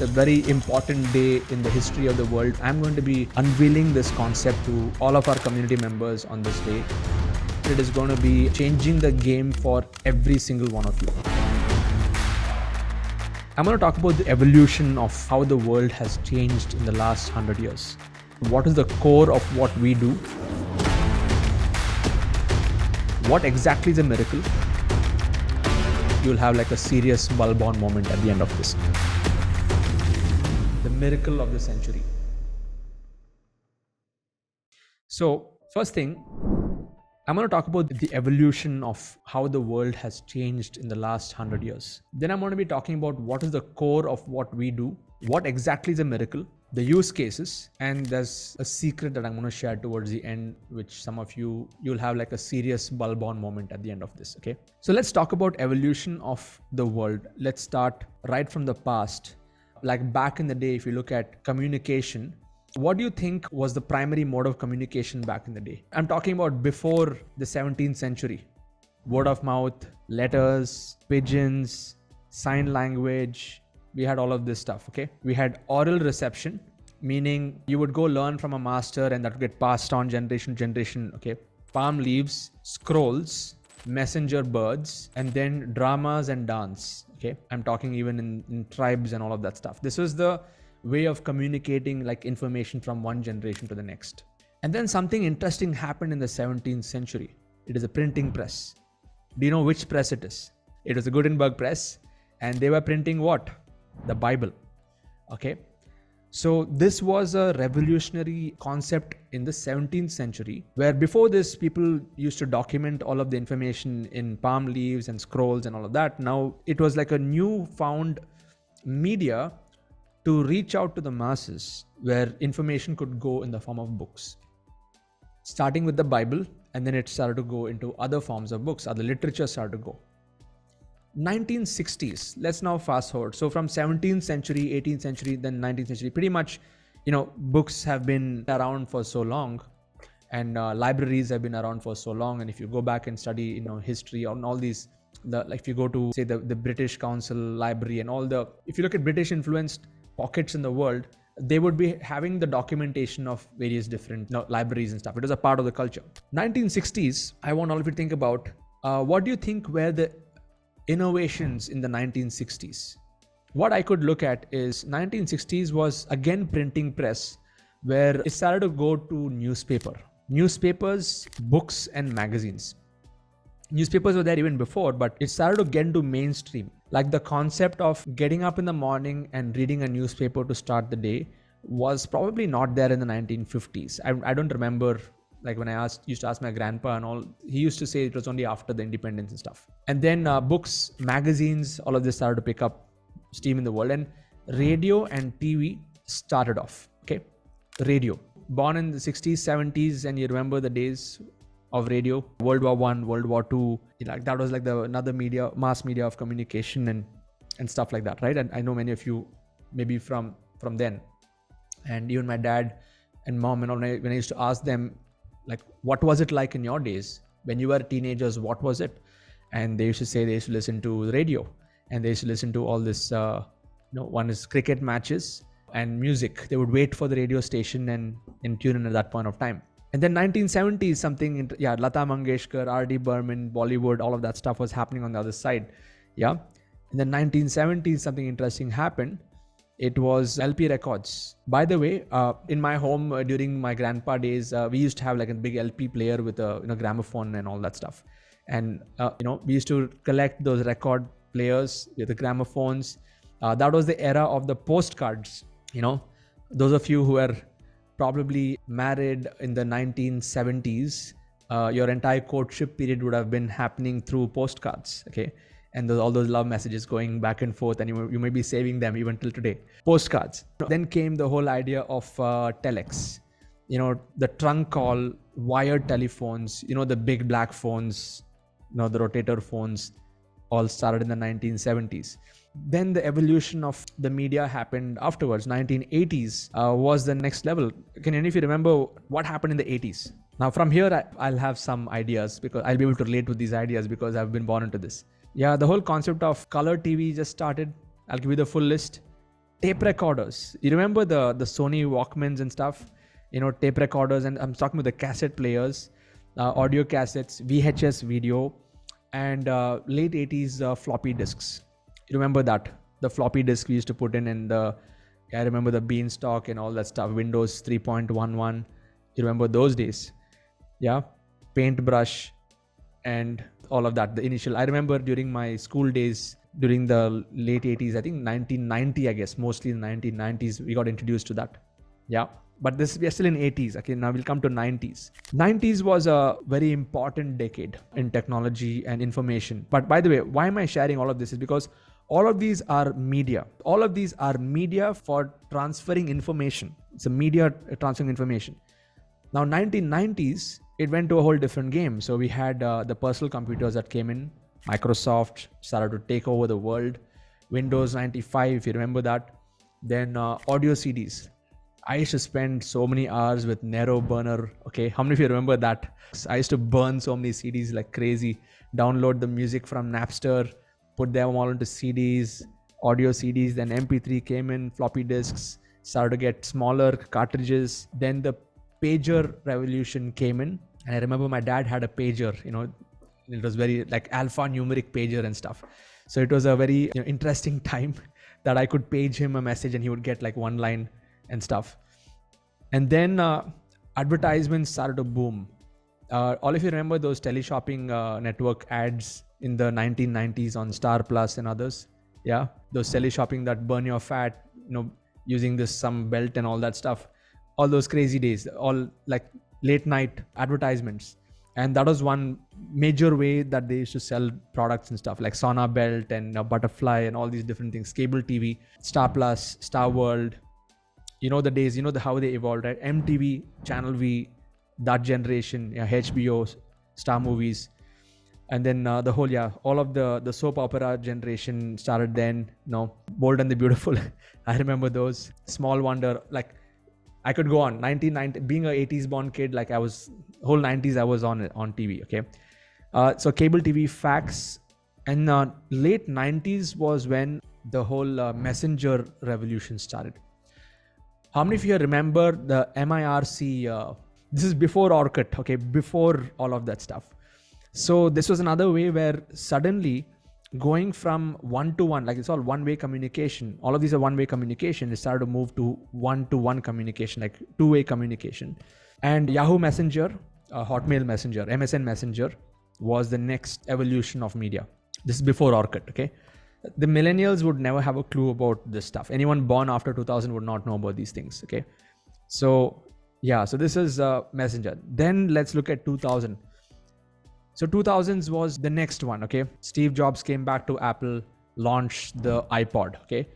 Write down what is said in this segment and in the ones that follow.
a very important day in the history of the world. I'm going to be unveiling this concept to all of our community members on this day. It is going to be changing the game for every single one of you. I'm going to talk about the evolution of how the world has changed in the last 100 years. What is the core of what we do? What exactly is a miracle? You'll have like a serious bulb-on moment at the end of this. The miracle of the century. So, first thing, I'm going to talk about the evolution of how the world has changed in the last 100 years. Then I'm going to be talking about what is the core of what we do, what exactly is a miracle, the use cases, and there's a secret that I'm going to share towards the end, which some of you'll have like a serious bulb-on moment at the end of this, okay? So let's talk about evolution of the world. Let's start right from the past. Like back in the day, if you look at communication, what do you think was the primary mode of communication back in the day? I'm talking about before the 17th century. Word of mouth, letters, pigeons, sign language. We had all of this stuff, okay? We had oral reception, meaning you would go learn from a master and that would get passed on generation to generation, okay? Palm leaves, scrolls, messenger birds, and then dramas and dance, okay? I'm talking even in tribes and all of that stuff. This was the way of communicating like information from one generation to the next. And then something interesting happened in the 17th century. It is a printing press. Do you know which press it is? It was the Gutenberg press, and they were printing what? The Bible. Okay. So this was a revolutionary concept in the 17th century, where before this people used to document all of the information in palm leaves and scrolls and all of that. Now it was like a newfound media to reach out to the masses, where information could go in the form of books. Starting with the Bible, and then it started to go into other forms of books, other literature started to go. 1960s, let's now fast forward. So from 17th century, 18th century, then 19th century, pretty much, books have been around for so long, and libraries have been around for so long. And if you go back and study, history on all these, if you go to say the British Council Library and if you look at British influenced pockets in the world, they would be having the documentation of various different libraries and stuff. It was a part of the culture. 1960s, I want all of you to think about what do you think were the innovations in the 1960s? What I could look at is 1960s was again printing press, where it started to go to newspapers, books and magazines. Newspapers were there even before, but it started to get into mainstream. Like the concept of getting up in the morning and reading a newspaper to start the day was probably not there in the 1950s. I don't remember, like when I used to ask my grandpa and all, he used to say it was only after the independence and stuff. And then books, magazines, all of this started to pick up steam in the world, and radio and TV started off, okay? Radio, born in the 60s, 70s, and you remember the days of radio, World War I, World War II, like that was like another media, mass media of communication and stuff like that, right? And I know many of you maybe from then, and even my dad and mom, and all, when I used to ask them, like, what was it like in your days when you were teenagers? What was it? And they used to say they used to listen to the radio, and they used to listen to all this, one is cricket matches and music. They would wait for the radio station and tune in at that point of time. And then 1970s, something, Lata Mangeshkar, R.D. Burman, Bollywood, all of that stuff was happening on the other side. Yeah. And then 1970s, something interesting happened. It was LP records. By the way, in my home during my grandpa days, we used to have like a big LP player with a gramophone and all that stuff. And we used to collect those record players with the gramophones. That was the era of the postcards. Those of you who are probably married in the 1970s, your entire courtship period would have been happening through postcards, okay? And all those love messages going back and forth, and you may be saving them even till today. Postcards. Then came the whole idea of telex. The trunk call, wired telephones, the big black phones, the rotator phones, all started in the 1970s. Then the evolution of the media happened afterwards. 1980s was the next level. Can any of you remember what happened in the 80s? Now from here, I'll have some ideas because I'll be able to relate with these ideas because I've been born into this. Yeah, the whole concept of color TV just started. I'll give you the full list. tape recorders. You remember the Sony Walkmans and stuff? Tape recorders, and I'm talking about the cassette players, audio cassettes, VHS video, and late 80s floppy disks. You remember that? The floppy disk we used to put in I remember the Beanstalk and all that stuff, Windows 3.11. You remember those days? Yeah, paintbrush and all of that. The initial, I remember during my school days, during the late 80s, I think 1990, I guess, mostly in the 1990s, we got introduced to that. Yeah. But we are still in 80s. Okay, now we'll come to 90s. 90s was a very important decade in technology and information. But by the way, why am I sharing all of this? Is because all of these are media. All of these are media for transferring information. It's a media transferring information. Now, 1990s, it went to a whole different game. So we had the personal computers that came in. Microsoft started to take over the world. Windows 95, if you remember that. Then audio CDs. I used to spend so many hours with Nero Burner. Okay, how many of you remember that? I used to burn so many CDs like crazy. Download the music from Napster, put them all into CDs, audio CDs. Then MP3 came in, floppy disks, started to get smaller cartridges. Then the pager revolution came in. And I remember my dad had a pager, it was very like alphanumeric pager and stuff. So it was a very interesting time that I could page him a message and he would get like one line and stuff. And then advertisements started to boom. All of you remember those teleshopping network ads in the 1990s on Star Plus and others? Yeah, those teleshopping that burn your fat, using this some belt and all that stuff. All those crazy days, all like late night advertisements. And that was one major way that they used to sell products and stuff like Sauna Belt and Butterfly and all these different things. Cable TV, Star Plus, Star World. The days, how they evolved, right? MTV, Channel V, that generation, HBO, Star Movies. And then the whole, all of the soap opera generation started then, Bold and the Beautiful. I remember those. Small Wonder, like I could go on. 1990, being a 80s born kid, like whole 90s I was on TV, okay? So cable TV, fax, and late 90s was when the whole messenger revolution started. How many of you remember the MIRC? This is before Orkut, okay? Before all of that stuff. So this was another way where suddenly going from one-to-one, like it's all one-way communication. All of these are one-way communication. It started to move to one-to-one communication, like two-way communication. And Yahoo Messenger, Hotmail Messenger, MSN Messenger was the next evolution of media. This is before Orkut, okay? The millennials would never have a clue about this stuff. Anyone born after 2000 would not know about these things, okay? So this is Messenger. Then let's look at 2000. So 2000s was the next one, okay? Steve Jobs came back to Apple, launched the iPod, okay?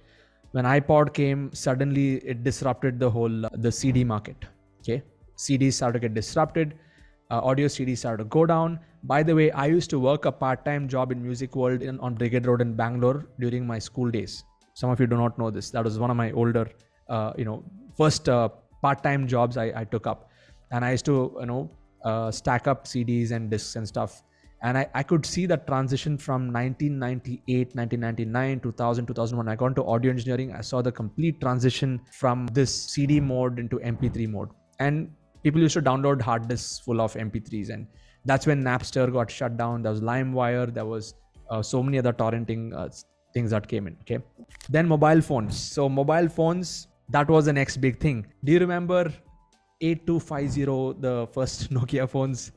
When iPod came, suddenly it disrupted the whole, the CD market, okay? CDs started to get disrupted. Audio CDs started to go down. By the way, I used to work a part-time job in Music World on Brigade Road in Bangalore during my school days. Some of you do not know this. That was one of my older, first part-time jobs I took up. And I used to, stack up CDs and discs and stuff. And I could see that transition from 1998, 1999, 2000, 2001. I got into audio engineering. I saw the complete transition from this CD mode into MP3 mode. And people used to download hard disks full of MP3s. And that's when Napster got shut down. There was LimeWire. There was so many other torrenting things that came in. Okay. Then mobile phones. So mobile phones, that was the next big thing. Do you remember 8250, the first Nokia phones?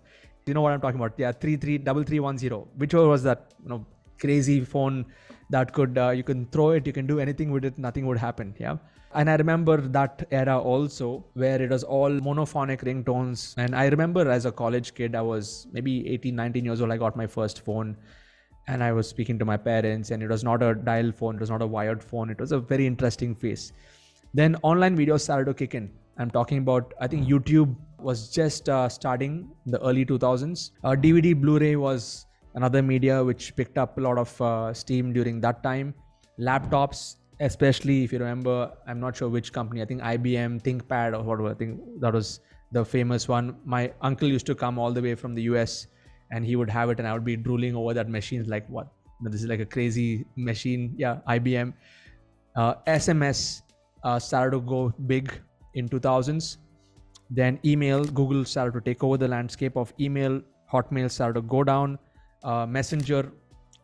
You know what I'm talking about? Yeah, 333310. Which one was that? Crazy phone that could you can throw it, you can do anything with it, nothing would happen. Yeah. And I remember that era also where it was all monophonic ringtones. And I remember as a college kid, I was maybe 18, 19 years old. I got my first phone and I was speaking to my parents, and it was not a dial phone. It was not a wired phone. It was a very interesting phase. Then online videos started to kick in. I'm talking about, I think YouTube was just starting in the early 2000s. DVD, Blu-ray was another media which picked up a lot of steam during that time. Laptops, especially if you remember, I'm not sure which company, I think IBM, ThinkPad or whatever, I think that was the famous one. My uncle used to come all the way from the US and he would have it and I would be drooling over that machine like, what? This is like a crazy machine. Yeah, IBM. SMS started to go big in 2000s. Then email, Google started to take over the landscape of email. Hotmail started to go down. Messenger.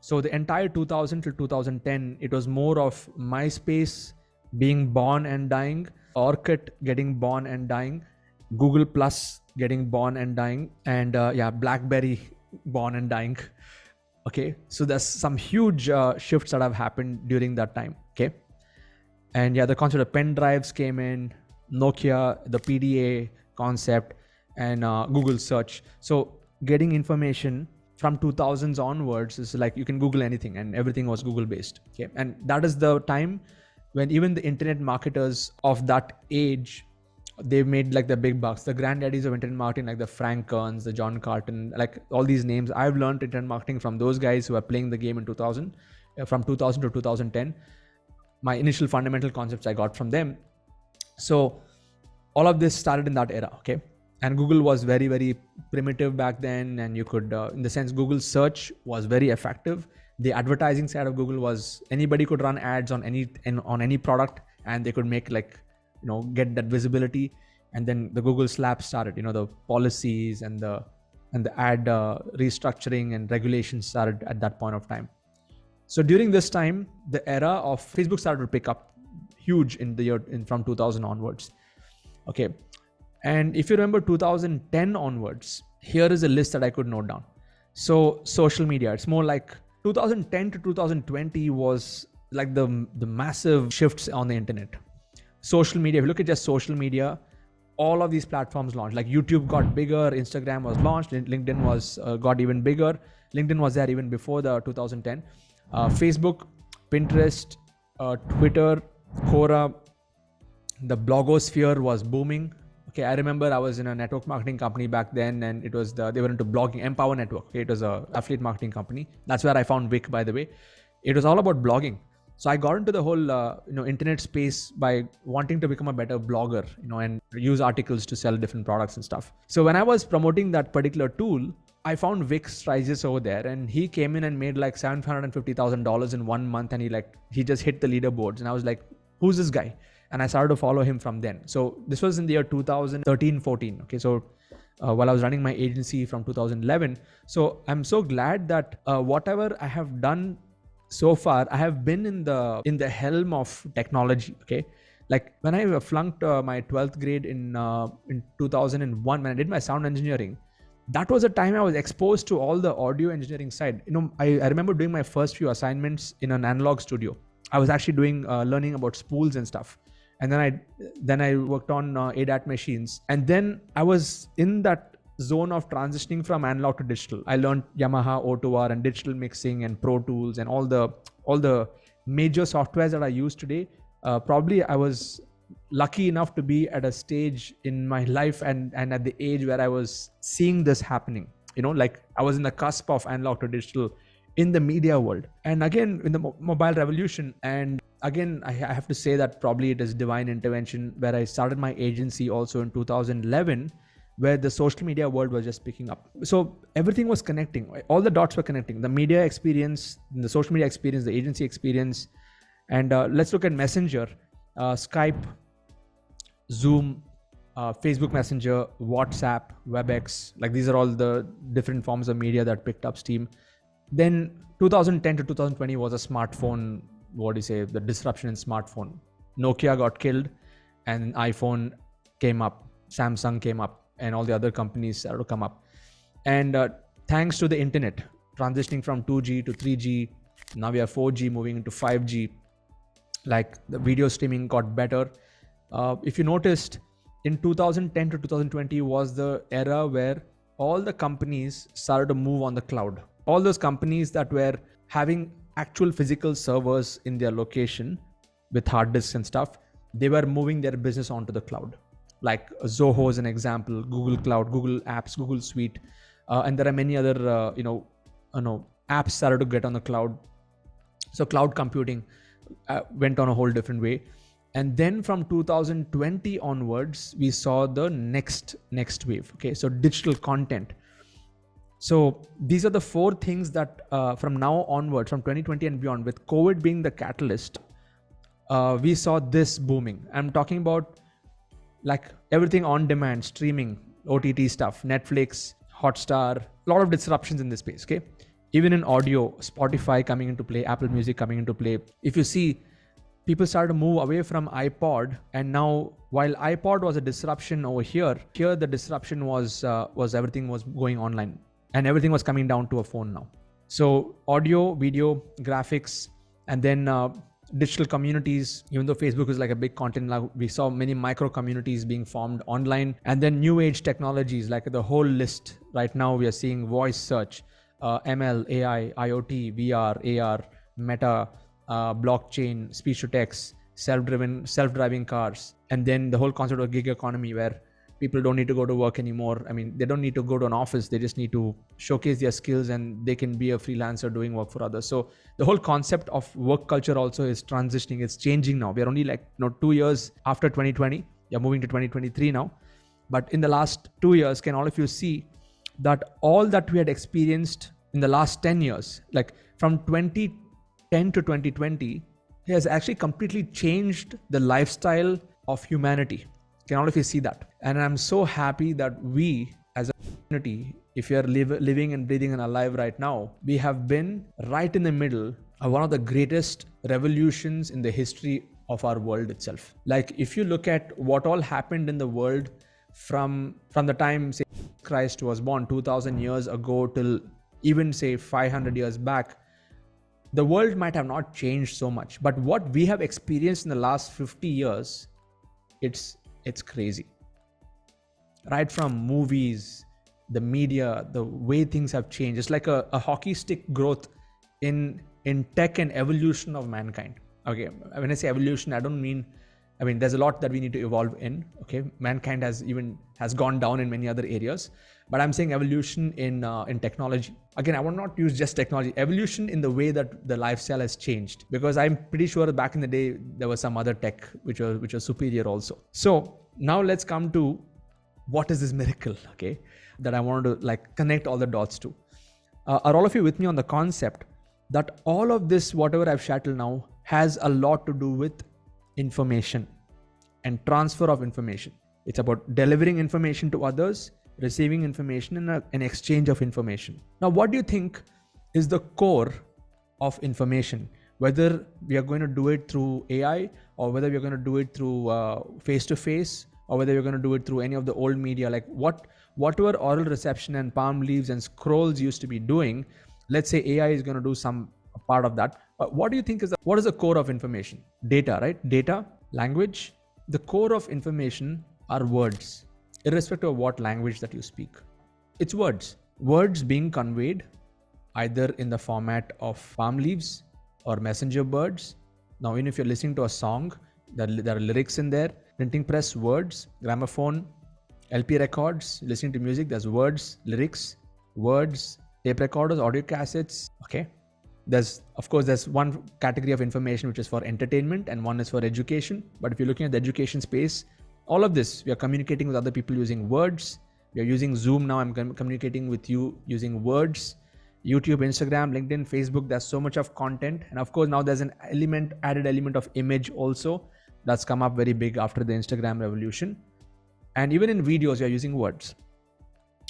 So the entire 2000 till 2010, it was more of MySpace being born and dying, Orkut getting born and dying, Google Plus getting born and dying, and BlackBerry born and dying. Okay, so there's some huge shifts that have happened during that time. Okay, and the concept of pen drives came in, Nokia, the PDA concept, and Google search. So getting information from 2000s onwards is like you can Google anything, and everything was Google based. Okay, and that is the time when even the internet marketers of that age, they made like the big bucks. The granddaddies of internet marketing, like the Frank Kerns, the John Carton, like all these names. I've learned internet marketing from those guys who are playing the game in 2000, from 2000 to 2010. My initial fundamental concepts I got from them. So all of this started in that era. Okay. And Google was very, very primitive back then. And you could, in the sense, Google search was very effective. The advertising side of Google was anybody could run ads on any product, and they could make get that visibility. And then the Google slap started, the policies and the ad restructuring and regulations started at that point of time. So during this time, the era of Facebook started to pick up huge in the year from 2000 onwards. Okay. And if you remember 2010 onwards, here is a list that I could note down. So social media, it's more like 2010 to 2020 was like the massive shifts on the internet. Social media, if you look at just social media, all of these platforms launched. Like YouTube got bigger, Instagram was launched, LinkedIn was got even bigger. LinkedIn was there even before the 2010. Facebook, Pinterest, Twitter, Quora, the blogosphere was booming. Okay, I remember I was in a network marketing company back then, and it was they were into blogging, Empower Network. Okay, it was a affiliate marketing company. That's where I found Vic, by the way. It was all about blogging. So I got into the whole internet space by wanting to become a better blogger, and use articles to sell different products and stuff. So when I was promoting that particular tool, I found Vic Striges over there, and he came in and made like $750,000 in 1 month, and he just hit the leaderboards, and I was like, who's this guy? And I started to follow him from then. So this was in the year 2013-14. Okay, so while I was running my agency from 2011. So I'm so glad that whatever I have done so far, I have been in the helm of technology. Okay, like when I flunked my 12th grade in 2001, when I did my sound engineering, that was a time I was exposed to all the audio engineering side. I remember doing my first few assignments in an analog studio. I was actually doing learning about spools and stuff. And then I worked on ADAT machines. And then I was in that zone of transitioning from analog to digital. I learned Yamaha O2R and digital mixing and Pro Tools and all the major softwares that I use today. Probably I was lucky enough to be at a stage in my life and at the age where I was seeing this happening. Like I was in the cusp of analog to digital in the media world. And again, in the mobile revolution. And again, I have to say that probably it is divine intervention, where I started my agency also in 2011, where the social media world was just picking up. So everything was connecting. All the dots were connecting. The media experience, the social media experience, the agency experience. And let's look at Messenger, Skype, Zoom, Facebook Messenger, WhatsApp, WebEx. Like these are all the different forms of media that picked up steam. Then 2010 to 2020 was a smartphone, the disruption in smartphone. Nokia got killed and iPhone came up, Samsung came up, and all the other companies started to come up. And thanks to the internet, transitioning from 2G to 3G, now we have 4G moving into 5G, like the video streaming got better. If you noticed, in 2010 to 2020 was the era where all the companies started to move on the cloud. All those companies that were having actual physical servers in their location with hard disks and stuff, they were moving their business onto the cloud. Like Zoho is an example, Google Cloud, Google Apps, Google Suite, and there are many other apps started to get on the cloud. So cloud computing went on a whole different way. And then from 2020 onwards, we saw the next wave. Okay, so digital content. So these are the four things that from now onwards, from 2020 and beyond, with COVID being the catalyst, we saw this booming. I'm talking about like everything on demand, streaming, OTT stuff, Netflix, Hotstar, a lot of disruptions in this space, okay? Even in audio, Spotify coming into play, Apple Music coming into play. If you see, people started to move away from iPod, and now while iPod was a disruption over here the disruption was everything was going online and everything was coming down to a phone now. So audio, video, graphics, and then digital communities. Even though Facebook is like a big content now, we saw many micro communities being formed online, and then new age technologies like the whole list. Right now we are seeing voice search, ML, AI, IoT, VR, AR, Meta, blockchain, speech to text, self-driving cars, and then the whole concept of gig economy where people don't need to go to work anymore. I mean, they don't need to go to an office. They just need to showcase their skills and they can be a freelancer doing work for others. So the whole concept of work culture also is transitioning. It's changing now. We're only 2 years after 2020. You're moving to 2023 now. But in the last 2 years, can all of you see that all that we had experienced in the last 10 years, like from 2010 to 2020, has actually completely changed the lifestyle of humanity. Can all of you see that? And I'm so happy that we as a community, if you're living and breathing and alive right now, we have been right in the middle of one of the greatest revolutions in the history of our world itself. Like if you look at what all happened in the world from the time, say, Christ was born 2000 years ago till even say 500 years back, the world might have not changed so much. But what we have experienced in the last 50 years, it's crazy. Right from movies, the media, the way things have changed. It's like a hockey stick growth in tech and evolution of mankind. Okay, when I say evolution, I mean there's a lot that we need to evolve in. Okay, mankind has gone down in many other areas, but I'm saying evolution in technology. Again, I will not use just technology. Evolution in the way that the lifestyle has changed, because I'm pretty sure back in the day there was some other tech which was superior also. So now let's come to what is this miracle, okay, that I wanted to connect all the dots to. Are all of you with me on the concept that all of this, whatever I've shared till now, has a lot to do with information and transfer of information? It's about delivering information to others, receiving information, and an exchange of information. Now, what do you think is the core of information? Whether we are going to do it through AI, or whether we are going to do it through face-to-face, or whether we're going to do it through any of the old media, like whatever oral reception and palm leaves and scrolls used to be doing, let's say AI is going to do some part of that. But what do you think what is the core of information? Data, right? Data, language. The core of information are words, irrespective of what language that you speak. It's words being conveyed either in the format of palm leaves or messenger birds. Now, even if you're listening to a song, there are lyrics in there. Printing press, words. Gramophone, LP records, listening to music, there's words, lyrics, words. Tape recorders, audio cassettes. Okay, there's one category of information which is for entertainment and one is for education. But if you're looking at the education space, all of this, we are communicating with other people using words. We are using Zoom now. I'm communicating with you using words. YouTube, Instagram, LinkedIn, Facebook, there's so much of content. And of course, now there's an added element of image also that's come up very big after the Instagram revolution. And even in videos, we are using words.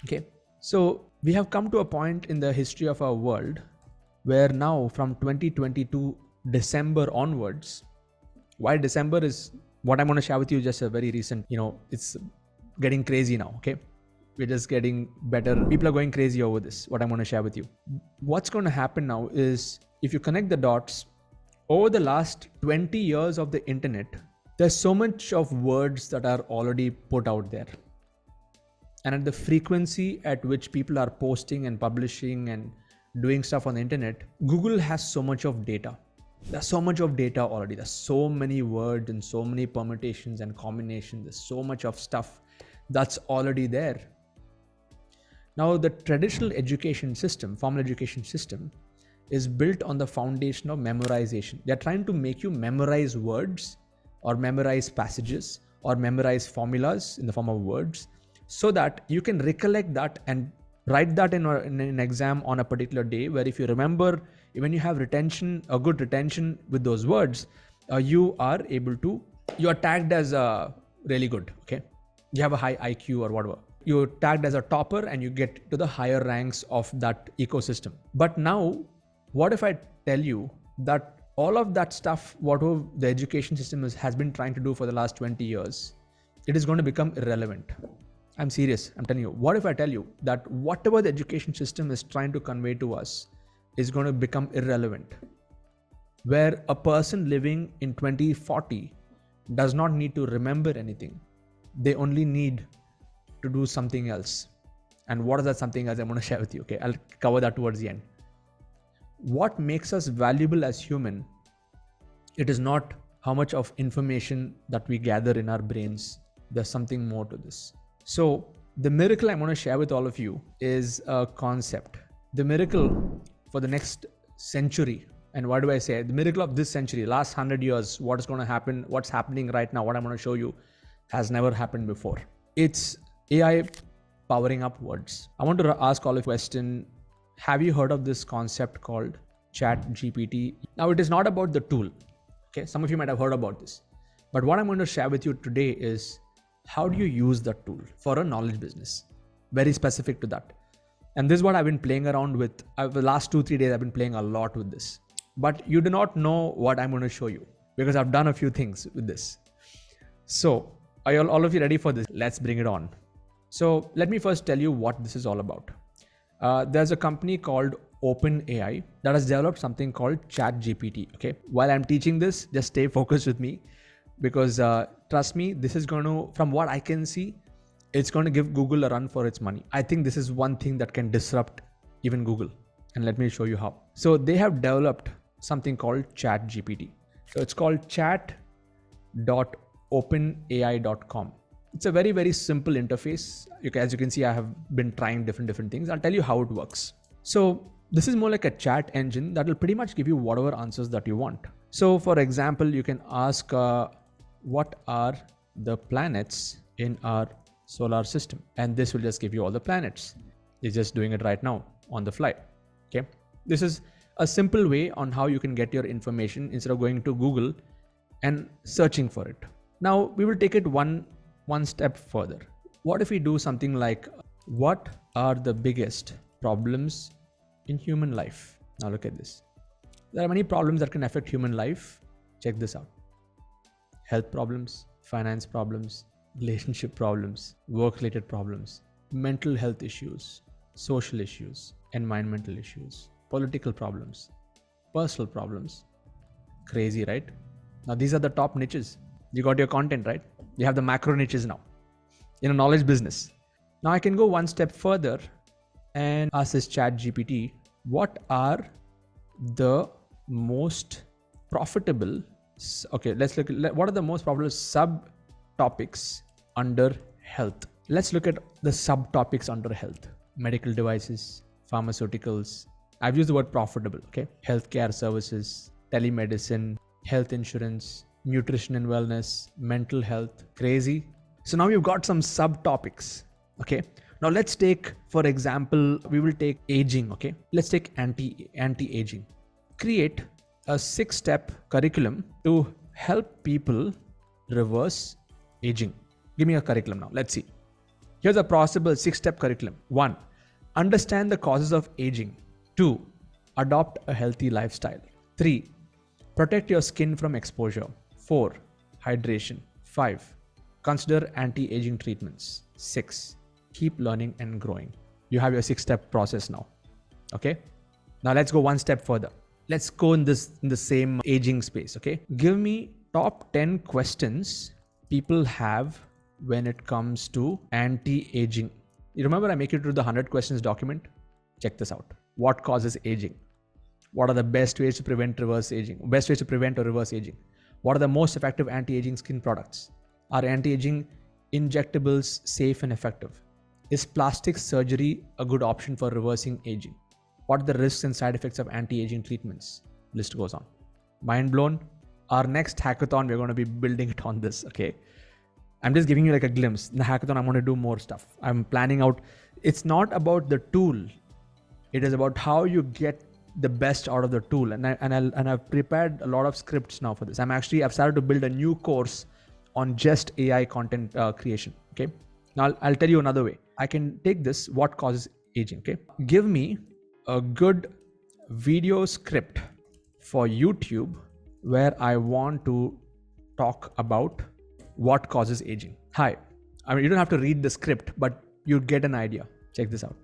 Okay, so we have come to a point in the history of our world where now from 2022 December onwards, why December is what I'm going to share with you, just a very recent, it's getting crazy now. Okay, we're just getting better. People are going crazy over this, what I'm going to share with you. What's going to happen now is, if you connect the dots, over the last 20 years of the internet, there's so much of words that are already put out there. And at the frequency at which people are posting and publishing and doing stuff on the internet, Google has so much of data. There's so much of data already. There's so many words and so many permutations and combinations. There's so much of stuff that's already there. Now, the traditional education system, formal education system, is built on the foundation of memorization. They're trying to make you memorize words or memorize passages or memorize formulas in the form of words, so that you can recollect that and write that in an exam on a particular day, where if you remember, when you have retention, a good retention with those words, you are tagged as really good, okay? You have a high IQ or whatever. You're tagged as a topper and you get to the higher ranks of that ecosystem. But now, what if I tell you that all of that stuff, whatever the education system has been trying to do for the last 20 years, it is going to become irrelevant? I'm serious. I'm telling you. What if I tell you that whatever the education system is trying to convey to us is going to become irrelevant? Where a person living in 2040 does not need to remember anything. They only need to do something else. And what is that something else I'm going to share with you? Okay, I'll cover that towards the end. What makes us valuable as human, it is not how much of information that we gather in our brains. There's something more to this. So the miracle I'm going to share with all of you is a concept. The miracle for the next century. And why do I say it? The miracle of this century, last 100 years, what is going to happen, what's happening right now, what I'm going to show you has never happened before. It's AI powering up words. I want to ask all of you a question. Have you heard of this concept called ChatGPT? Now, it is not about the tool. Okay, some of you might have heard about this. But what I'm going to share with you today is how do you use that tool for a knowledge business? Very specific to that. And this is what I've been playing around with. The last 2-3 days, I've been playing a lot with this. But you do not know what I'm going to show you because I've done a few things with this. So, are all of you ready for this? Let's bring it on. So, let me first tell you what this is all about. There's a company called OpenAI that has developed something called ChatGPT. Okay. While I'm teaching this, just stay focused with me because trust me, this is going to, from what I can see, it's going to give Google a run for its money. I think this is one thing that can disrupt even Google. And let me show you how. So they have developed something called ChatGPT. So it's called chat.openai.com. It's a very, very simple interface. As you can see, I have been trying different things. I'll tell you how it works. So this is more like a chat engine that will pretty much give you whatever answers that you want. So for example, you can ask, what are the planets in our solar system? And this will just give you all the planets. It's just doing it right now on the fly. Okay. This is a simple way on how you can get your information instead of going to Google and searching for it. Now we will take it one step further. What if we do something like, what are the biggest problems in human life? Now look at this. There are many problems that can affect human life. Check this out. Health problems, finance problems, relationship problems, work-related problems, mental health issues, social issues, environmental issues, political problems, personal problems. Crazy, right? Now these are the top niches. You got your content, right? You have the macro niches now in a knowledge business. Now I can go one step further and ask this ChatGPT, what are the most profitable, okay, let's look at what are the most profitable subtopics under health. Let's look at the subtopics under health. Medical devices, pharmaceuticals. I've used the word profitable, okay? Healthcare services, telemedicine, health insurance, nutrition and wellness, mental health. Crazy. So now you've got some subtopics, okay? Now let's take, for example, we will take aging, okay? Let's take anti-aging. Create a 6-step curriculum to help people reverse aging. Give me a curriculum now. Let's see. Here's a possible 6-step curriculum. 1, understand the causes of aging. 2, adopt a healthy lifestyle. 3, protect your skin from exposure. 4, hydration. 5, consider anti-aging treatments. 6, keep learning and growing. You have your 6-step process now. Okay. Now let's go one step further. Let's go in the same aging space. Okay. Give me top 10 questions people have when it comes to anti-aging. You remember I make you do the 100 questions document? Check this out. What causes aging? What are the best ways to prevent or reverse aging? What are the most effective anti-aging skin products? Are anti-aging injectables safe and effective? Is plastic surgery a good option for reversing aging? What are the risks and side effects of anti-aging treatments? List goes on. Mind blown? Our next hackathon, we're going to be building it on this, okay? I'm just giving you like a glimpse. In the hackathon, I'm going to do more stuff. I'm planning out. It's not about the tool. It is about how you get the best out of the tool. And I've prepared a lot of scripts now for this. I've started to build a new course on just AI content creation. Okay. Now I'll tell you another way. I can take this, what causes aging. Okay. Give me a good video script for YouTube where I want to talk about what causes aging. Hi. I mean, you don't have to read the script, but you get an idea. Check this out.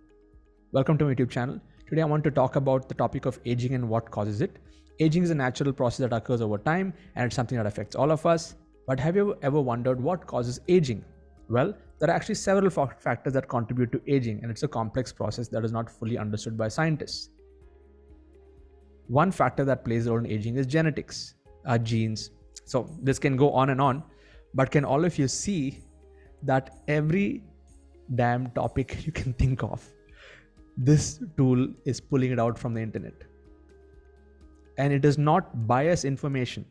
Welcome to my YouTube channel. Today I want to talk about the topic of aging and what causes it. Aging is a natural process that occurs over time and it's something that affects all of us. But have you ever wondered what causes aging? Well, there are actually several factors that contribute to aging, and it's a complex process that is not fully understood by scientists. One factor that plays a role in aging is genetics, genes. So this can go on, but can all of you see that every damn topic you can think of, this tool is pulling it out from the internet. And it does not bias information.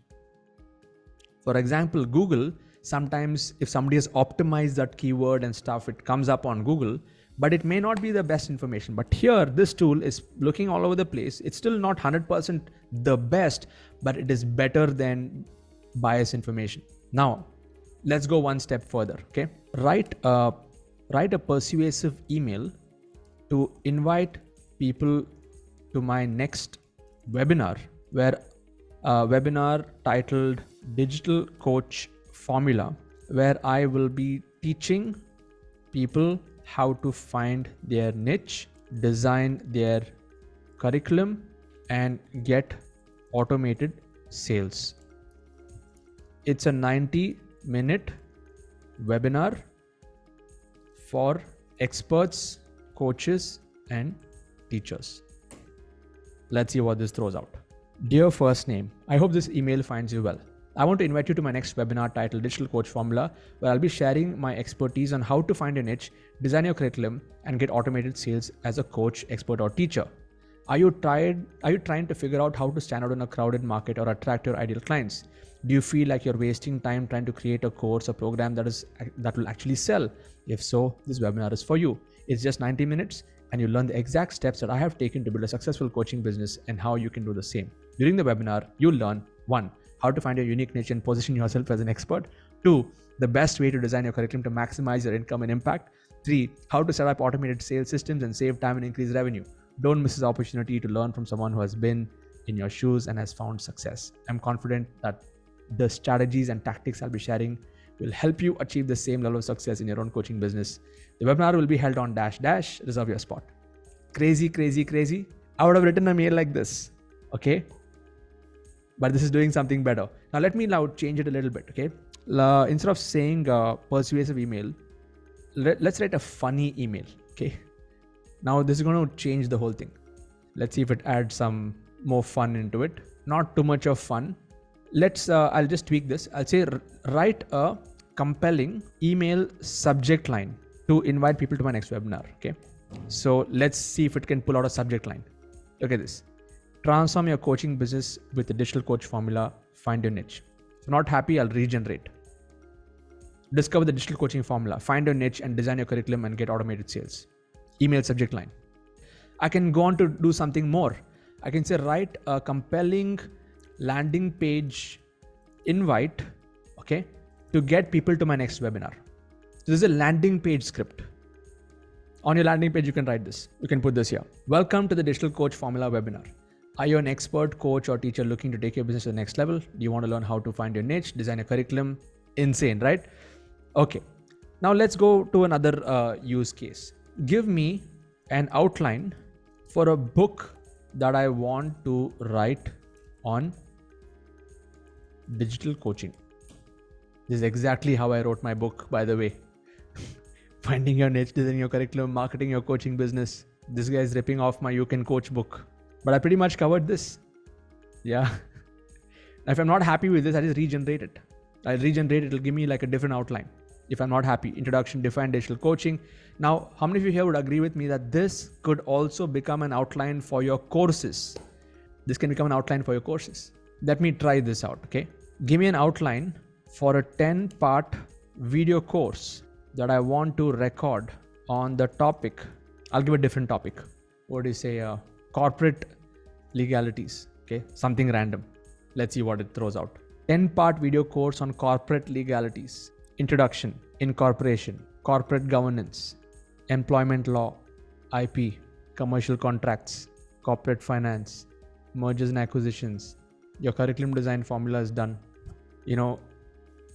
For example, Google, sometimes if somebody has optimized that keyword and stuff, it comes up on Google, but it may not be the best information. But here, this tool is looking all over the place. It's still not 100% the best, but it is better than biased information. Now, let's go one step further, okay? Write a persuasive email to invite people to my next webinar, where a webinar titled Digital Coach Formula, where I will be teaching people how to find their niche, design their curriculum, and get automated sales. It's a 90-minute webinar for experts, coaches, and teachers. Let's see what this throws out. Dear first name, I hope this email finds you well. I want to invite you to my next webinar titled Digital Coach Formula, where I'll be sharing my expertise on how to find a niche, design your curriculum, and get automated sales as a coach, expert, or teacher. Are you trying to figure out how to stand out in a crowded market or attract your ideal clients? Do you feel like you're wasting time trying to create a course or program that will actually sell? If so, this webinar is for you. It's just 90 minutes and you learn the exact steps that I have taken to build a successful coaching business and how you can do the same. During the webinar, you'll learn 1. How to find your unique niche and position yourself as an expert. 2. The best way to design your curriculum to maximize your income and impact. 3. How to set up automated sales systems and save time and increase revenue. Don't miss this opportunity to learn from someone who has been in your shoes and has found success. I'm confident that the strategies and tactics I'll be sharing will help you achieve the same level of success in your own coaching business. The webinar will be held on .. Reserve your spot. Crazy. I would have written a mail like this, okay? But this is doing something better. Now let me change it a little bit, okay? Instead of saying persuasive email, let's write a funny email, okay? Now this is going to change the whole thing. Let's see if it adds some more fun into it. Not too much of fun. I'll just tweak this. I'll say write a compelling email subject line to invite people to my next webinar, okay? So let's see if it can pull out a subject line. Look at this. Transform your coaching business with the digital coach formula. Find your niche. If not happy, I'll regenerate. Discover the digital coaching formula. Find your niche and design your curriculum and get automated sales. Email subject line. I can go on to do something more. I can say write a compelling landing page invite, okay, to get people to my next webinar. So this is a landing page script. On your landing page, you can write this. You can put this here. Welcome to the Digital Coach Formula webinar. Are you an expert, coach, or teacher looking to take your business to the next level? Do you want to learn how to find your niche, design a curriculum? Insane, right? Okay. Now let's go to another use case. Give me an outline for a book that I want to write on digital coaching. This is exactly how I wrote my book, by the way. Finding your niche, designing your curriculum, marketing your coaching business. This guy is ripping off my You Can Coach book. But I pretty much covered this. Yeah. If I'm not happy with this, I just regenerate it. I'll regenerate it. It'll give me like a different outline. If I'm not happy, introduction, define digital coaching. Now, how many of you here would agree with me that this could also become an outline for your courses? This can become an outline for your courses. Let me try this out, okay? Give me an outline for a 10-part video course that I want to record on the topic. I'll give a different topic. What do you say? Corporate legalities. Okay, something random. Let's see what it throws out. 10-part video course on corporate legalities. Introduction, incorporation, corporate governance, employment law, IP, commercial contracts, corporate finance, mergers and acquisitions. Your curriculum design formula is done.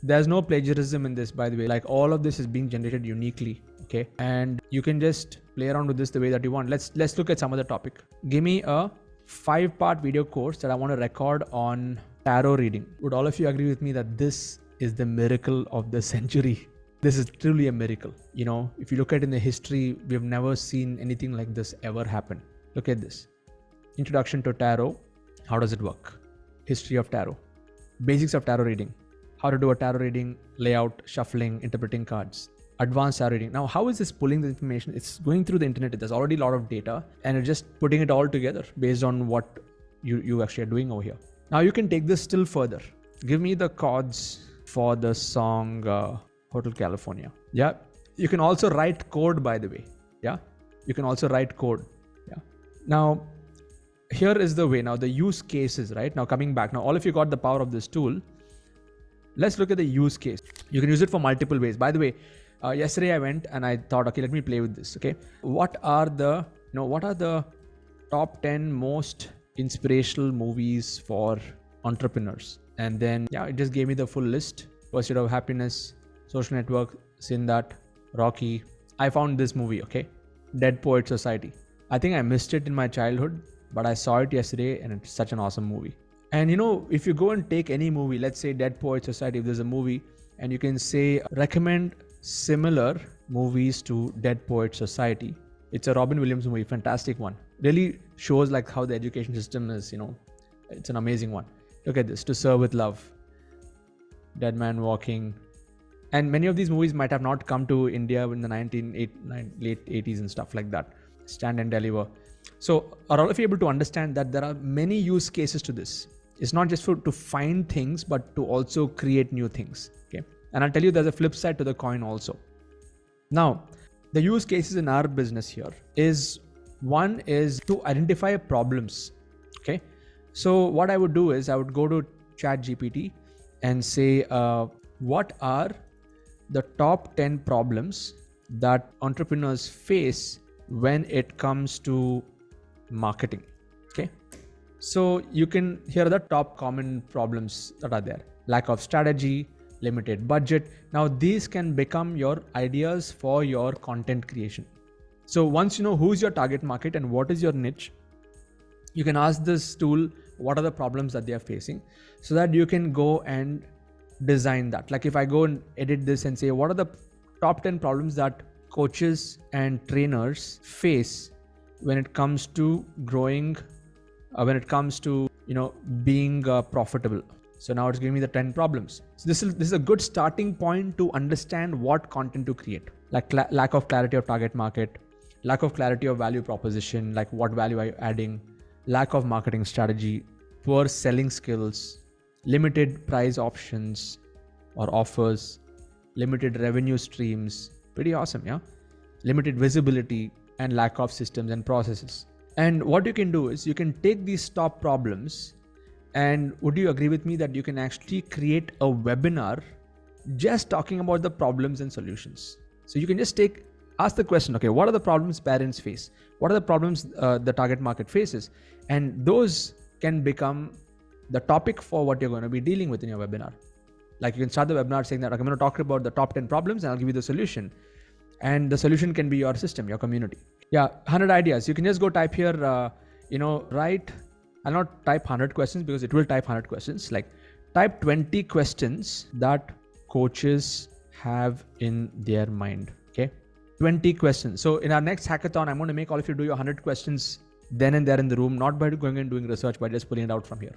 There's no plagiarism in this, by the way. Like, all of this is being generated uniquely, okay? And you can just play around with this the way that you want. Let's look at some other topic. Give me a 5-part video course that I want to record on tarot reading. Would all of you agree with me that this is the miracle of the century? This is truly a miracle. If you look at in the history, we've never seen anything like this ever happen. Look at this. Introduction to tarot. How does it work? History of tarot. Basics of tarot reading. How to do a tarot reading, layout, shuffling, interpreting cards. Advanced tarot reading. Now, how is this pulling the information? It's going through the internet. There's already a lot of data, and it's just putting it all together based on what you actually are doing over here. Now, you can take this still further. Give me the chords for the song Hotel California. Yeah. You can also write code, by the way. Yeah. You can also write code. Yeah. Now, here is the way. Now, the use cases, right? Now, coming back. Now, all of you got the power of this tool. Let's look at the use case. You can use it for multiple ways. By the way, yesterday I went and I thought, okay, let me play with this. Okay, what are the top 10 most inspirational movies for entrepreneurs? And then it just gave me the full list. Pursuit of Happiness, Social Network, Seen That, Rocky. I found this movie. Okay, Dead Poet Society. I think I missed it in my childhood, but I saw it yesterday and it's such an awesome movie. And if you go and take any movie, let's say Dead Poet Society, if there's a movie, and you can say recommend similar movies to Dead Poet Society. It's a Robin Williams movie, fantastic one. Really shows like how the education system is, it's an amazing one. Look at this, To Serve With Love, Dead Man Walking. And many of these movies might have not come to India in the late 80s and stuff like that. Stand and Deliver. So are all of you able to understand that there are many use cases to this? It's not just to find things, but to also create new things. Okay. And I'll tell you there's a flip side to the coin also. Now, the use cases in our business here is to identify problems. Okay. So what I would do is I would go to ChatGPT and say, what are the top 10 problems that entrepreneurs face when it comes to marketing? Okay. So here are the top common problems that are there. Lack of strategy, limited budget. Now these can become your ideas for your content creation. So once you know who's your target market and what is your niche, you can ask this tool what are the problems that they are facing, so that you can go and design that. Like if I go and edit this and say what are the top 10 problems that coaches and trainers face when it comes to growing, when it comes to being profitable. So now it's giving me the 10 problems. So this is a good starting point to understand what content to create. Like lack of clarity of target market, lack of clarity of value proposition, like what value are you adding, lack of marketing strategy, poor selling skills, limited price options or offers, limited revenue streams. Pretty awesome, yeah? Limited visibility and lack of systems and processes. And what you can do is you can take these top problems, and would you agree with me that you can actually create a webinar just talking about the problems and solutions? So you can just ask the question, okay, what are the problems parents face? What are the problems the target market faces? And those can become the topic for what you're going to be dealing with in your webinar. Like you can start the webinar saying that, okay, I'm going to talk about the top 10 problems and I'll give you the solution. And the solution can be your system, your community. Yeah, 100 ideas. You can just go type here, write, I'll not type 100 questions because it will type 100 questions. Like type 20 questions that coaches have in their mind. Okay, 20 questions. So in our next hackathon, I'm going to make all of you do your 100 questions then and there in the room, not by going and doing research, but just pulling it out from here.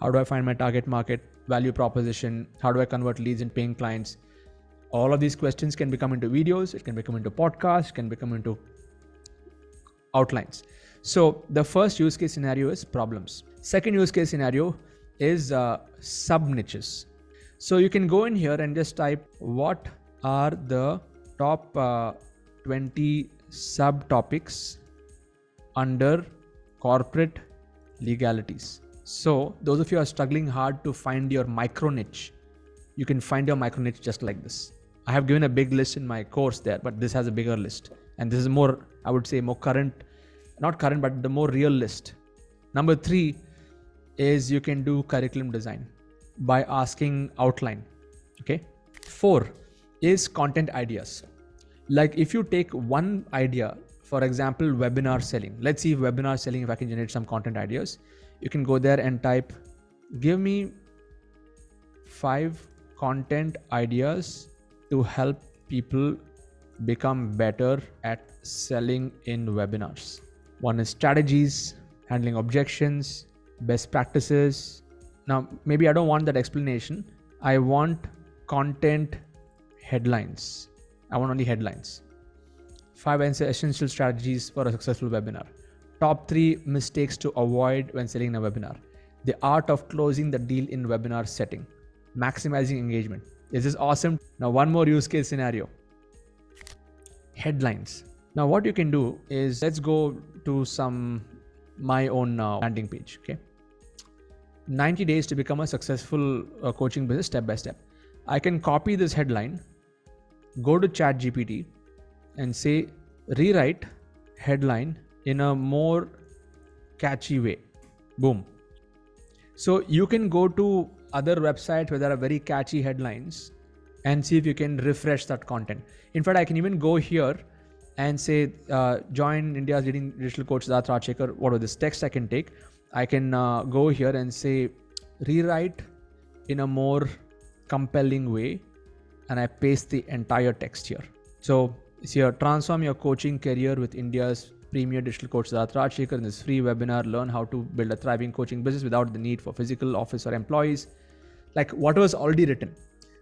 How do I find my target market, value proposition? How do I convert leads and paying clients? All of these questions can become into videos, it can become into podcasts, can become into outlines. So the first use case scenario is problems. Second use case scenario is sub niches. So you can go in here and just type what are the top 20 subtopics under corporate legalities. So those of you who are struggling hard to find your micro niche, you can find your micro niche just like this. I have given a big list in my course there, but this has a bigger list. And this is more, I would say, more current, not current, but the more real list. Number 3 is you can do curriculum design by asking outline. Okay. 4 is content ideas. Like if you take one idea, for example, webinar selling. Let's see if webinar selling, if I can generate some content ideas. You can go there and type, give me 5 content ideas to help people become better at selling in webinars. One is strategies, handling objections, best practices. Now, maybe I don't want that explanation. I want content headlines. I want only headlines. 5 essential strategies for a successful webinar. Top 3 mistakes to avoid when selling a webinar. The art of closing the deal in webinar setting. Maximizing engagement. This is awesome. Now, one more use case scenario. Headlines. Now, what you can do is, let's go to my own landing page. Okay. 90 days to become a successful coaching business step by step. I can copy this headline, go to ChatGPT and say, rewrite headline in a more catchy way. Boom. So you can go to other websites where there are very catchy headlines and see if you can refresh that content. In fact, I can even go here and say, join India's leading digital coach, Siddharth Rajshekar. What are this text I can take? I can go here and say, rewrite in a more compelling way. And I paste the entire text here. So it's here, transform your coaching career with India's premier digital coach, Siddharth Rajshekar. In this free webinar, learn how to build a thriving coaching business without the need for physical office or employees. Like what was already written.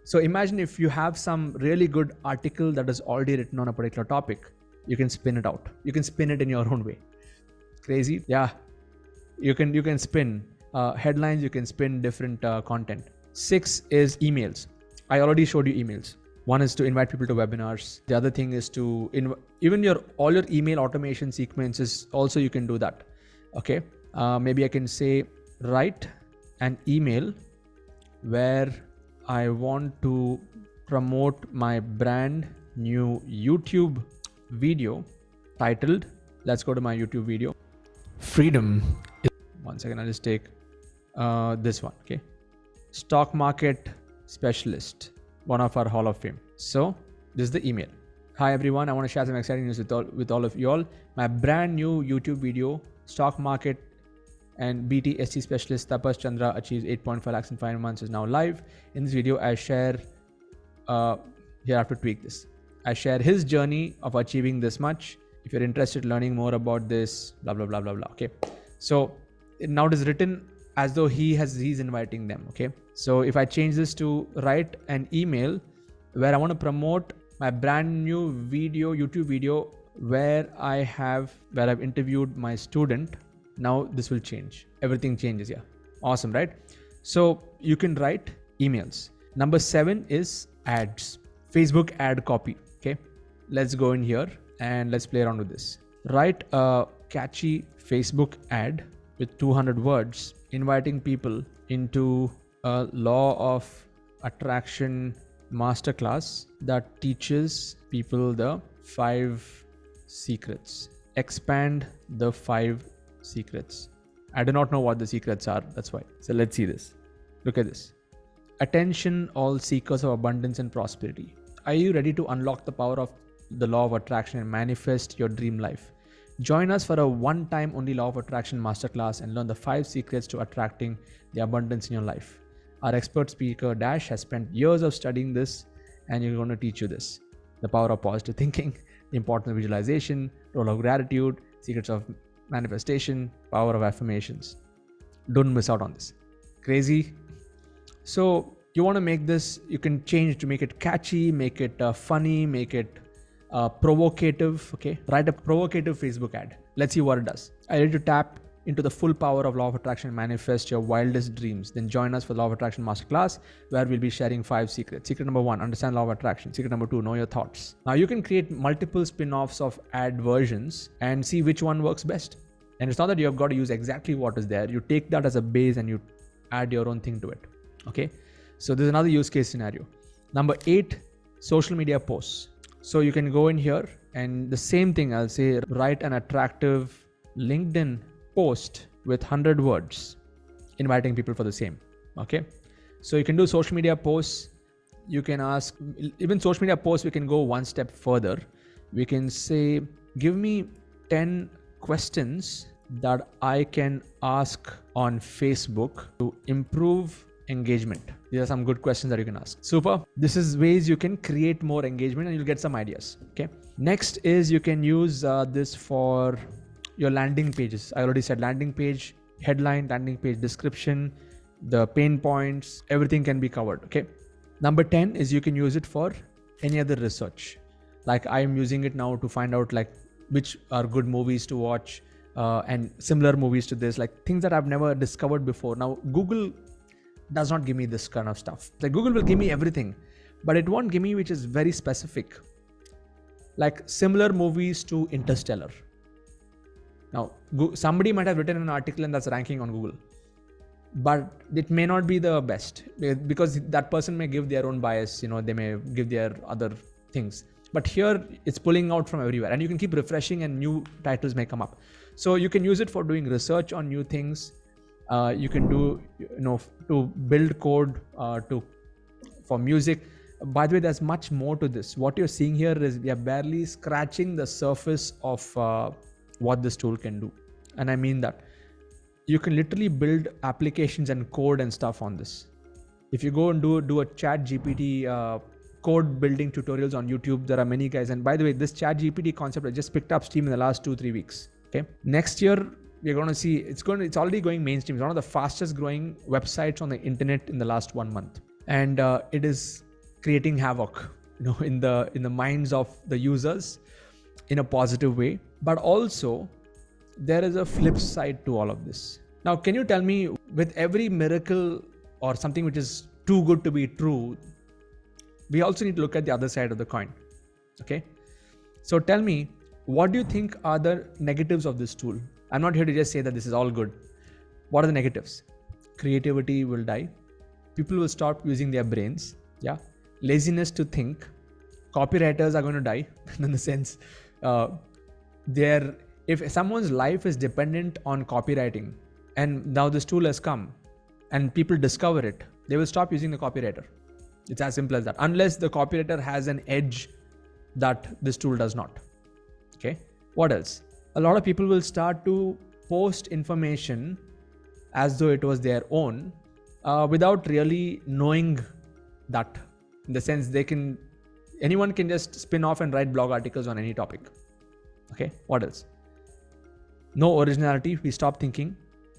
So imagine if you have some really good article that is already written on a particular topic, you can spin it out. You can spin it in your own way. Crazy? Yeah. You can spin headlines. You can spin different content. 6 is emails. I already showed you emails. One is to invite people to webinars. The other thing is to even all your email automation sequences. Also, you can do that. Okay. Maybe I can say, write an email where I want to promote my brand new YouTube video titled, let's go to my YouTube video. Freedom. One second, I'll just take this one. Okay. Stock market specialist, one of our Hall of Fame. So this is the email. Hi everyone, I want to share some exciting news with all of you all. My brand new YouTube video, stock market and BTSC specialist Tapas Chandra achieves 8.5 lakhs in 5 months, is now live. In this video, I share, here I have to tweak this. I share his journey of achieving this much. If you're interested in learning more about this, blah, blah, blah, blah, blah. Okay. So now it is written as though he's inviting them. Okay. So if I change this to write an email where I want to promote my brand new video, YouTube video, where I've interviewed my student. Now this will change. Everything changes. Yeah. Awesome, right? So you can write emails. Number 7 is ads. Facebook ad copy. Okay. Let's go in here and let's play around with this. Write a catchy Facebook ad with 200 words, inviting people into a law of attraction masterclass that teaches people the 5 secrets. Expand the 5 secrets. I do not know what the secrets are. That's why. So let's see this. Look at this. Attention, all seekers of abundance and prosperity. Are you ready to unlock the power of the law of attraction and manifest your dream life? Join us for a one-time only law of attraction masterclass and learn the 5 secrets to attracting the abundance in your life. Our expert speaker Dash has spent years of studying this, and you're going to teach you this. The power of positive thinking, the importance of visualization, role of gratitude, secrets of manifestation, power of affirmations. Don't miss out on this. Crazy. So you want to make this, you can change to make it catchy, make it funny, make it provocative. Okay. Write a provocative Facebook ad. Let's see what it does. I need to tap into the full power of law of attraction and manifest your wildest dreams. Then join us for the law of attraction masterclass, where we'll be sharing 5 secrets. Secret number 1, understand law of attraction. Secret number 2, know your thoughts. Now you can create multiple spin-offs of ad versions and see which one works best. And it's not that you have got to use exactly what is there. You take that as a base and you add your own thing to it. Okay. So there's another use case scenario. Number 8, social media posts. So you can go in here and the same thing, I'll say, write an attractive LinkedIn post with 100 words, inviting people for the same. Okay. So you can do social media posts. You can ask, even social media posts, we can go one step further. We can say, give me 10 questions that I can ask on Facebook to improve engagement. These are some good questions that you can ask. Super. This is ways you can create more engagement and you'll get some ideas. Okay. Next is you can use this for your landing pages. I already said landing page, headline, landing page description, the pain points, everything can be covered. Okay. Number 10 is you can use it for any other research. Like I am using it now to find out like which are good movies to watch and similar movies to this, like things that I've never discovered before. Now, Google does not give me this kind of stuff. Like Google will give me everything, but it won't give me which is very specific. Like similar movies to Interstellar. Now, somebody might have written an article and that's ranking on Google, but it may not be the best because that person may give their own bias, they may give their other things. But here it's pulling out from everywhere and you can keep refreshing and new titles may come up. So you can use it for doing research on new things. You can do, to build code for music. By the way, there's much more to this. What you're seeing here is we are barely scratching the surface of what this tool can do. And I mean that. You can literally build applications and code and stuff on this. If you go and do a ChatGPT code building tutorials on YouTube, there are many guys. And by the way, this ChatGPT concept I just picked up steam in the last 2-3 weeks. Okay. Next year, we're going to see it's already going mainstream. It's one of the fastest growing websites on the internet in the last 1 month. And it is creating havoc, in the minds of the users in a positive way. But also there is a flip side to all of this. Now, can you tell me, with every miracle or something which is too good to be true, we also need to look at the other side of the coin. Okay. So tell me, what do you think are the negatives of this tool? I'm not here to just say that this is all good. What are the negatives? Creativity will die. People will stop using their brains. Yeah. Laziness to think. Copywriters are going to die in the sense, if someone's life is dependent on copywriting and now this tool has come and people discover it, they will stop using the copywriter. It's as simple as that. Unless the copywriter has an edge that this tool does not. Okay. What else? A lot of people will start to post information as though it was their own without really knowing that. In the sense anyone can just spin off and write blog articles on any topic. Okay. What else? No originality. We stop thinking.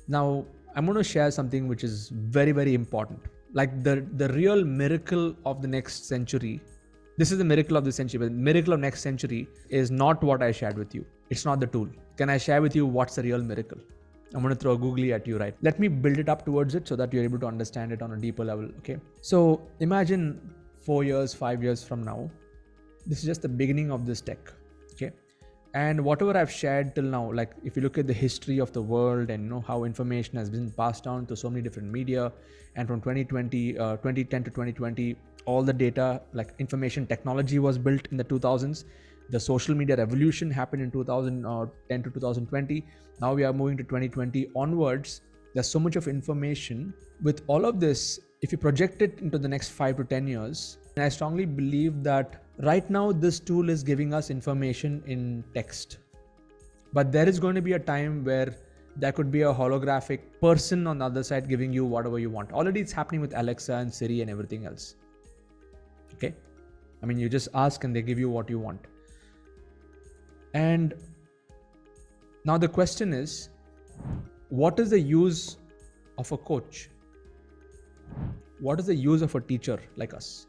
Now, I'm going to share something which is very, very important. Like the real miracle of the next century. This is the miracle of the century, but the miracle of next century is not what I shared with you. It's not the tool. Can I share with you what's the real miracle? I'm going to throw a googly at you, right? Let me build it up towards it so that you're able to understand it on a deeper level. Okay. So imagine 4 years, 5 years from now, this is just the beginning of this tech. Okay. And whatever I've shared till now, like if you look at the history of the world and how information has been passed down to so many different media, and from 2010 to 2020, all the data, like information technology was built in the 2000s. The social media revolution happened in 2010 to 2020. Now we are moving to 2020 onwards. There's so much of information. With all of this, if you project it into the next 5 to 10 years, I strongly believe that right now this tool is giving us information in text. But there is going to be a time where there could be a holographic person on the other side giving you whatever you want. Already it's happening with Alexa and Siri and everything else. Okay. I mean, you just ask and they give you what you want. And now the question is, what is the use of a coach? What is the use of a teacher like us?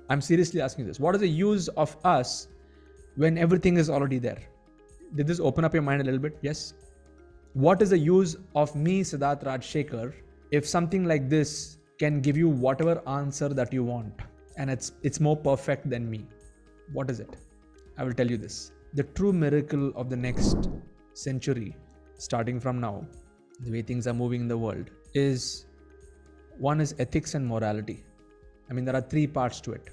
I'm seriously asking this. What is the use of us when everything is already there? Did this open up your mind a little bit? Yes. What is the use of me, Siddharth Rajshekhar, if something like this can give you whatever answer that you want and it's more perfect than me? What is it? I will tell you this. The true miracle of the next century, starting from now, the way things are moving in the world, is one is ethics and morality. I mean, there are three parts to it.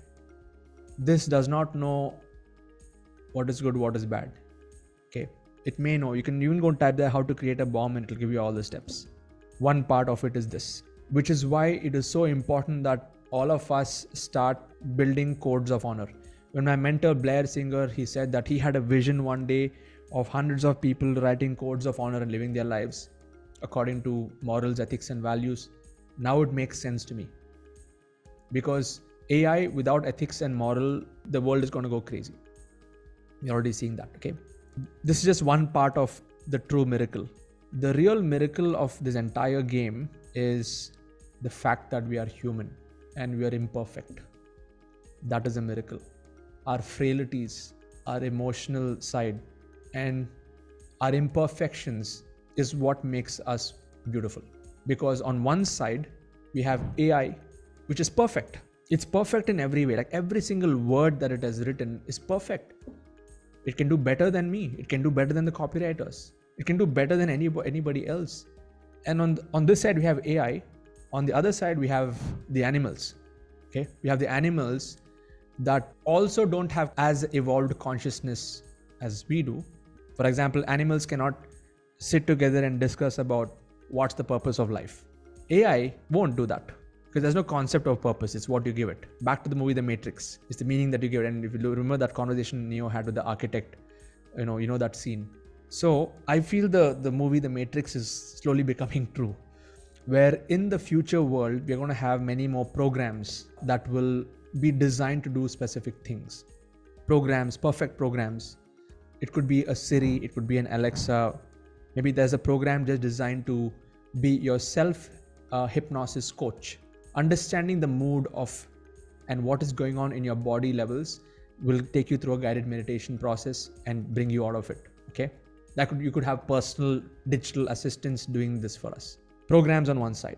This does not know what is good, what is bad. Okay. It may know. You can even go and type there how to create a bomb and it'll give you all the steps. One part of it is this, which is why it is so important that all of us start building codes of honor. When my mentor Blair Singer, he said that he had a vision one day of hundreds of people writing codes of honor and living their lives according to morals, ethics, and values. Now it makes sense to me. Because AI without ethics and moral, the world is going to go crazy. You're already seeing that, okay? This is just one part of the true miracle. The real miracle of this entire game is the fact that we are human and we are imperfect. That is a miracle. Our frailties, our emotional side, and our imperfections is what makes us beautiful. Because on one side, we have AI, which is perfect. It's perfect in every way. Like every single word that it has written is perfect. It can do better than me. It can do better than the copywriters. It can do better than anybody else. And on this side, we have AI. On the other side, we have the animals. Okay, we have the animals that also don't have as evolved consciousness as we do. For example, animals cannot sit together and discuss about what's the purpose of life. AI won't do that because there's no concept of purpose. It's what you give it. Back to the movie The Matrix. It's the meaning that you give it. And if you remember that conversation Neo had with the architect, you know that scene. So I feel the movie The Matrix is slowly becoming true, where in the future world, we're going to have many more programs that will be designed to do specific things. Programs, perfect programs. It could be a Siri, it could be an Alexa. Maybe there's a program just designed to be your self-hypnosis coach. Understanding the mood of and what is going on in your body levels will take you through a guided meditation process and bring you out of it. Okay, you could have personal digital assistants doing this for us. Programs on one side,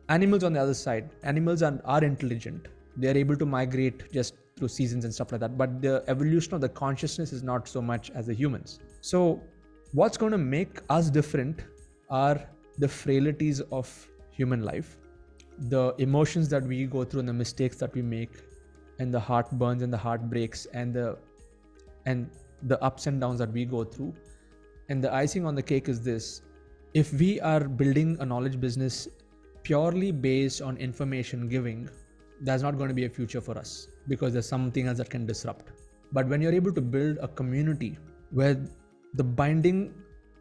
animals on the other side. Animals are intelligent. They are able to migrate just through seasons and stuff like that. But the evolution of the consciousness is not so much as the humans. So what's going to make us different are the frailties of human life, the emotions that we go through and the mistakes that we make, and the heartburns and the heartbreaks and the ups and downs that we go through. And the icing on the cake is this: if we are building a knowledge business purely based on information giving, there's not going to be a future for us because there's something else that can disrupt. But when you're able to build a community where the binding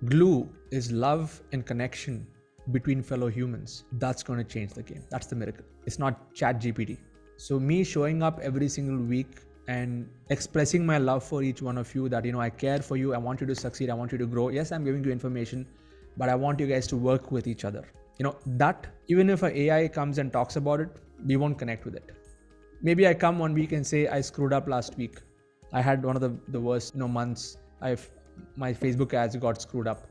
glue is love and connection between fellow humans, that's going to change the game. That's the miracle. It's not ChatGPT. So me showing up every single week and expressing my love for each one of you, that, I care for you, I want you to succeed, I want you to grow. Yes, I'm giving you information, but I want you guys to work with each other. That even if an AI comes and talks about it, we won't connect with it. Maybe I come one week and say, I screwed up last week. I had one of the worst months. My Facebook ads got screwed up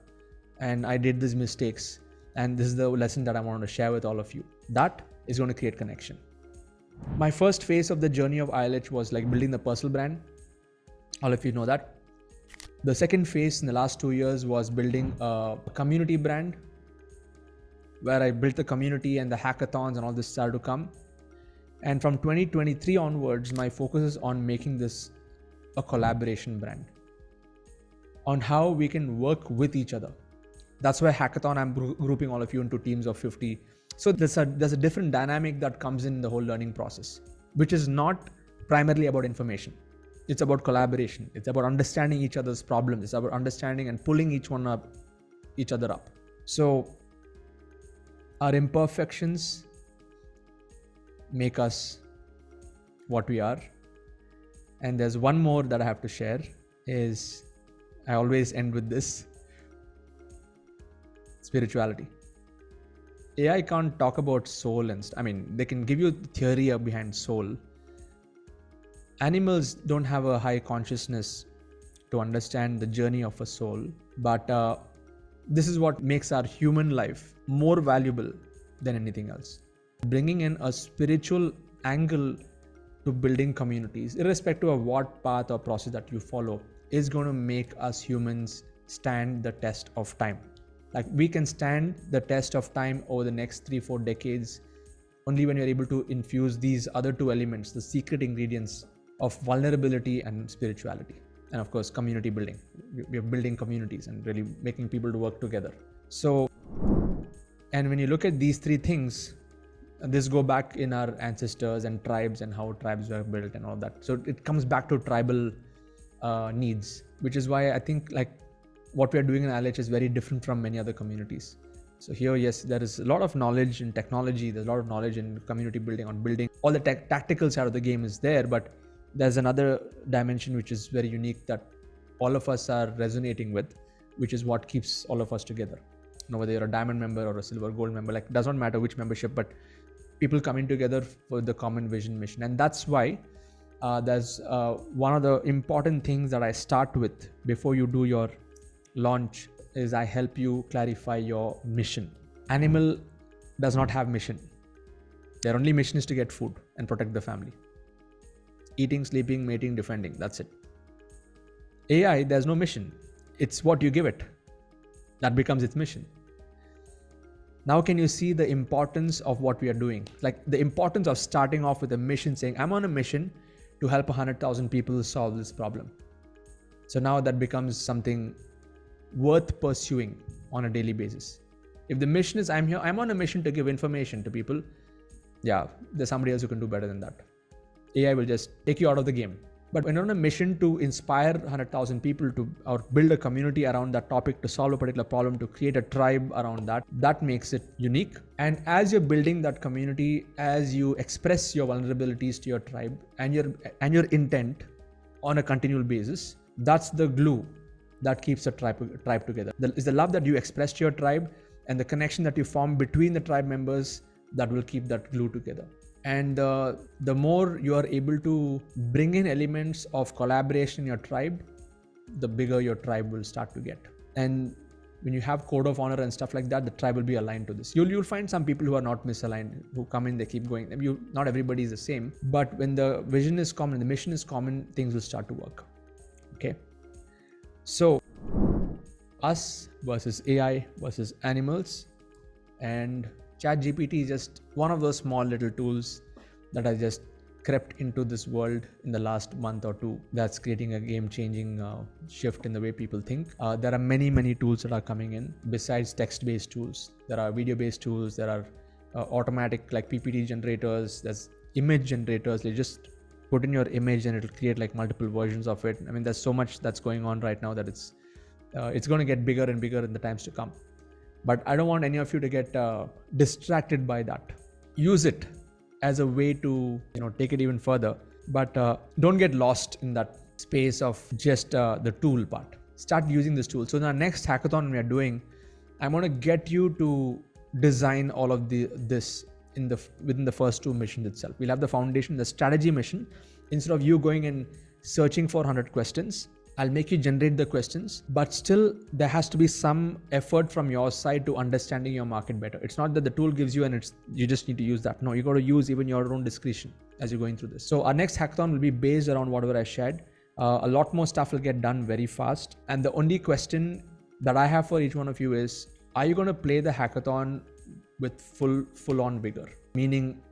and I did these mistakes. And this is the lesson that I want to share with all of you. That is going to create connection. My first phase of the journey of ILH was like building the personal brand. All of you know that. The second phase in the last 2 years was building a community brand, where I built the community and the hackathons and all this started to come. And from 2023 onwards, my focus is on making this a collaboration brand, on how we can work with each other. That's why hackathon, I'm grouping all of you into teams of 50. So there's a different dynamic that comes in the whole learning process, which is not primarily about information. It's about collaboration. It's about understanding each other's problems. It's about understanding and pulling each other up. So our imperfections make us what we are. And there's one more that I have to share is, I always end with this: spirituality. AI can't talk about soul they can give you the theory behind soul. Animals don't have a high consciousness to understand the journey of a soul, but this is what makes our human life more valuable than anything else. Bringing in a spiritual angle to building communities, irrespective of what path or process that you follow, is going to make us humans stand the test of time. Like we can stand the test of time over the next 3-4 decades only when you're able to infuse these other two elements, the secret ingredients of vulnerability and spirituality. And of course, community building. We're building communities and really making people to work together. So, and when you look at these three things, this go back in our ancestors and tribes and how tribes were built and all that. So it comes back to tribal needs, which is why I think like what we are doing in ILH is very different from many other communities. So here, yes, there is a lot of knowledge in technology. There's a lot of knowledge in community building, on building. All the tactical side of the game is there, but there's another dimension which is very unique that all of us are resonating with, which is what keeps all of us together. You know, whether you're a diamond member or a silver gold member, like it does not matter which membership, but people coming together for the common vision mission. And that's why there's one of the important things that I start with before you do your launch is I help you clarify your mission. Animal does not have mission. Their only mission is to get food and protect the family. Eating, sleeping, mating, defending. That's it. AI, there's no mission. It's what you give it. That becomes its mission. Now can you see the importance of what we are doing? Like the importance of starting off with a mission, saying, I'm on a mission to help 100,000 people solve this problem. So now that becomes something worth pursuing on a daily basis. If the mission is, I'm on a mission to give information to people, yeah, there's somebody else who can do better than that. AI will just take you out of the game. But when you're on a mission to inspire 100,000 people to, or build a community around that topic, to solve a particular problem, to create a tribe around that, that makes it unique. And as you're building that community, as you express your vulnerabilities to your tribe and your intent on a continual basis, that's the glue that keeps a tribe together. It's the love that you express to your tribe and the connection that you form between the tribe members that will keep that glue together. And the more you are able to bring in elements of collaboration in your tribe, the bigger your tribe will start to get. And when you have code of honor and stuff like that, the tribe will be aligned to this. You'll find some people who are not misaligned, who come in, they keep going. Not everybody is the same, but when the vision is common, the mission is common, things will start to work. Okay. So us versus AI versus animals, and ChatGPT is just one of those small little tools that has just crept into this world in the last month or two that's creating a game-changing shift in the way people think. There are many tools that are coming in besides text-based tools. There are video-based tools, there are automatic like PPT generators, there's image generators. You just put in your image and it'll create like multiple versions of it. I mean, there's so much that's going on right now that it's going to get bigger and bigger in the times to come. But I don't want any of you to get distracted by that. Use it as a way to, take it even further. But don't get lost in that space of just the tool part. Start using this tool. So in our next hackathon we are doing, I'm going to get you to design all of this within the first two missions itself. We'll have the foundation, the strategy mission. Instead of you going and searching for 100 questions, I'll make you generate the questions, but still there has to be some effort from your side to understanding your market better. It's not that the tool gives you and you just need to use that. No, you got to use even your own discretion as you're going through this. So our next hackathon will be based around whatever I shared. A lot more stuff will get done very fast. And the only question that I have for each one of you is, are you going to play the hackathon with full on vigor? Meaning,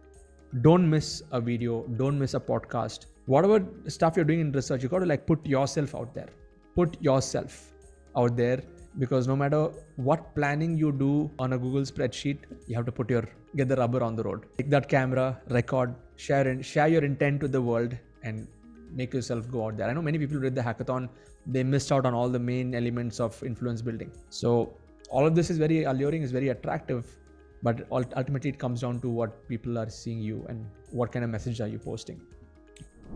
don't miss a video, don't miss a podcast. Whatever stuff you're doing in research, you got to put yourself out there. Put yourself out there, because no matter what planning you do on a Google spreadsheet, you have to get the rubber on the road. Take that camera, record, share your intent with the world and make yourself go out there. I know many people who did the hackathon, they missed out on all the main elements of influence building. So all of this is very alluring, is very attractive, but ultimately it comes down to what people are seeing you and what kind of message are you posting.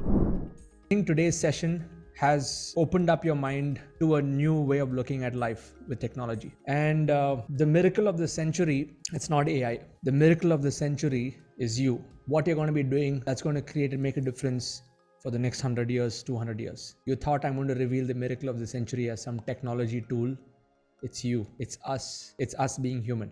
I think today's session has opened up your mind to a new way of looking at life with technology. And the miracle of the century, it's not AI. The miracle of the century is you. What you're going to be doing that's going to create and make a difference for the next 100 years, 200 years. You thought I'm going to reveal the miracle of the century as some technology tool. It's you. It's us. It's us being human.